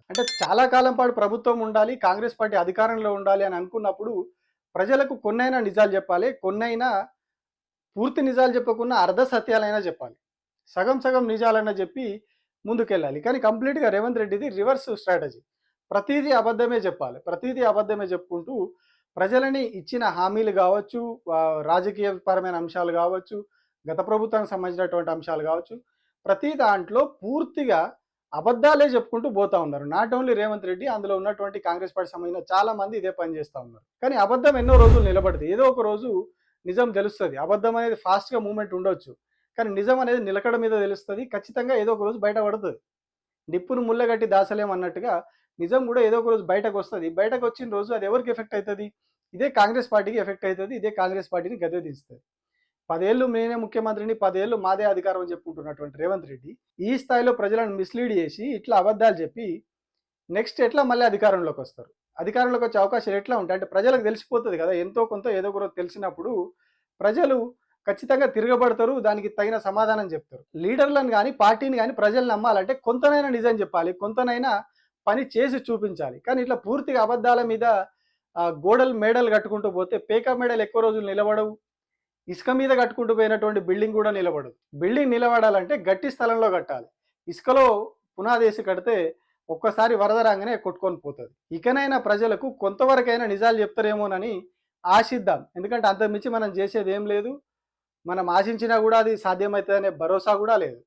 అంటే చాలా కాలం పాటు ప్రభుత్వం ఉండాలి, కాంగ్రెస్ పార్టీ అధికారంలో ఉండాలి అని అనుకున్నప్పుడు ప్రజలకు కొన్నైనా నిజాలు చెప్పాలి. కొన్నైనా పూర్తి నిజాలు చెప్పకున్నా అర్ధ సత్యాలైనా చెప్పాలి. సగం సగం నిజాలైనా చెప్పి ముందుకెళ్ళాలి. కానీ కంప్లీట్‌గా రేవంత్ రెడ్డిది రివర్స్ స్ట్రాటజీ. ప్రతీదీ అబద్ధమే చెప్పాలి. ప్రతీదీ అబద్ధమే చెప్పుకుంటూ ప్రజలని ఇచ్చిన హామీలు గావచ్చు, రాజకీయ పరమైన అంశాలు గావచ్చు, గత ప్రభుత్వానికి సంబంధించినటువంటి అంశాలు గావచ్చు, ప్రతి దాంట్లో పూర్తిగా అబద్ధాలే చెప్పుకుంటూ పోతా ఉన్నారు. నాట్ ఓన్లీ రేవంత్ రెడ్డి, అందులో ఉన్నటువంటి కాంగ్రెస్ పార్టీకి సంబంధించిన చాలా మంది ఇదే పని చేస్తా ఉన్నారు. కానీ అబద్ధం ఎన్నో రోజులు నిలబడదు. ఏదో ఒక రోజు నిజం తెలుస్తది. అబద్ధం అనేది ఫాస్ట్‌గా మూవ్‌మెంట్ ఉండొచ్చు. కానీ నిజం అనేది నిలకడ మీద తెలుస్తది. ఖచ్చితంగా ఏదో ఒక రోజు బయట పడతది. నిప్పును ముళ్ళగట్టి దాచలేం అన్నట్టుగా నిజం కూడా ఏదో ఒక రోజు బయటకొస్తది. బయటకొచ్చిన రోజు అది ఎవరికి ఎఫెక్ట్ అయితది? ఇదే కాంగ్రెస్ పార్టీకి ఎఫెక్ట్ అయితది. ఇదే కాంగ్రెస్ పార్టీని గద్దెదించుతది. 10 ఏళ్ళు నేనే ముఖ్యమంత్రిని, 10 ఏళ్ళు మాదే అధికారం అని చెప్పుకుంటున్నటువంటి రేవంత్ రెడ్డి, ఈ స్థాయిలో ప్రజలను మిస్‌లీడ్ చేసి, ఇట్లా అబద్ధాలు చెప్పి నెక్స్ట్ ఎట్లా మళ్ళీ అధికారంలోకొస్తారు? అధికారంలోకొచ్చే అవకాశాలు ఎట్లా ఉంటాయి? అంటే ప్రజలకు తెలిసిపోతది కదా! ఎంతో కొంత ఏదో ఒక రోజు తెలిసినప్పుడు ప్రజలు ఖచ్చితంగా తిరగబడతారు. దానికి తగిన సమాధానం చెప్తారు. లీడర్‌లను గాని, పార్టీని గాని ప్రజలు నమ్మాలంటే కొంతనైనా నిజం చెప్పాలి. కొంతనైనా పని చేసి చూపించాలి. కానీ ఇట్లా పూర్తిగా అబద్ధాల మీద గోడలు, మేడలు కట్టుకుంటూ పోతే పేక మేడలు ఎక్కువ రోజులు నిలబడవు. ఇసుక మీద కట్టుకుంటూ పోయినటువంటి బిల్డింగ్ కూడా నిలబడదు. బిల్డింగ్ నిలబడాలంటే గట్టి స్థలంలో కట్టాలి. ఇసుకలో పునాదేసి కడితే ఒక్కసారి వరద రాగానే కొట్టుకొని పోతది. ఇకనైనా ప్రజలకు కొంతవరకైనా నిజాలు చెప్తారేమోనని ఆశిద్దాం. ఎందుకంటే అంతకు మించి మనం చేసేది ఏం లేదు. మనం ఆశించినా కూడా అది సాధ్యమవుతుందనే భరోసా కూడా లేదు.